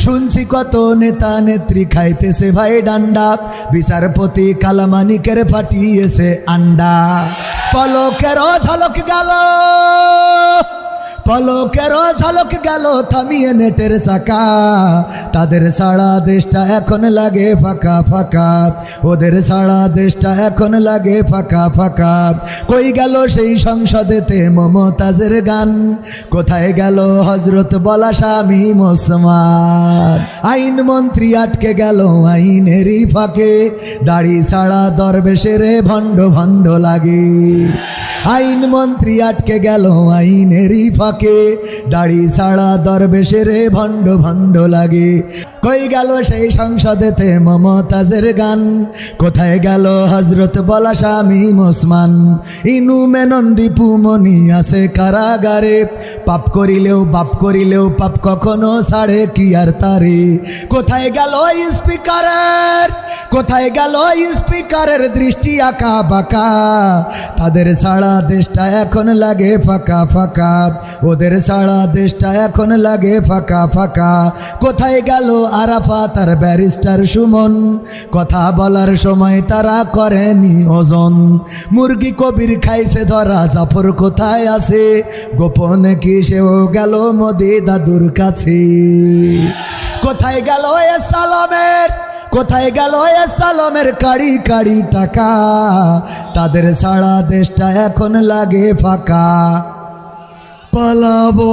শুনছি কত নেতা নেত্রী খাইতেছে ভাই ডান্ডা, বিচারপতি কালামানিকের ফাটিয়েছে আন্ডা। পলকেরও ঝলক গেল, পলকেরও ঝলক গেল থামিয়ে নেটের চাকা। তাদের সারা দেশটা এখন লাগে ফাঁকা ফাঁকা, ওদের সারা দেশটা এখন লাগে ফাঁকা ফাঁকা। কই গেল সেই সংসদেতে মমতাজের গান, কোথায় গেল হজরত বলা শামীম ওসমান। আইন মন্ত্রী আটকে গেল আইনেরই ফাঁকে, দাড়ি ছাড়া দরবেশের ভণ্ড ভণ্ড লাগে। আইন মন্ত্রী আটকে গেল আইনেরই ফাঁকে, দাড়ি ছাড়া দরবেশের ভণ্ড ভণ্ড লাগে। কই গেল সেই সংসদেতে মমতাজের গান, কোথায় গেল হজরত বলা শামীম ওসমান। ইনু মেনন দীপু মনি আছে কারাগারে, পাপ করিলেও বাপ করিলেও পাপ কখনো ছাড়ে কি আর তারে। কোথায় গেল স্পিকারের, কোথায় গেল স্পিকারের দৃষ্টি আঁকা বাঁকা। তাদের সারা দেশটা এখন লাগে ফাঁকা ফাঁকা, ওদের সারা দেশটা এখন লাগে ফাঁকা ফাঁকা। কোথায় গেল আরাফাত আর ব্যারিস্টার সুমন, কথা বলার সময় তারা করেনি ওজন। মুরগি কবির খাইছে ধরা, জাফর কোথায় আছে, গোপনে কি সেও গেল মোদি দাদুর কাছে। কোথায় গেল এ সালামের, কোথায় গেল এ সালামের কাড়ি কাড়ি টাকা। তাদের সারা দেশটা এখন লাগে ফাঁকা। পালাবো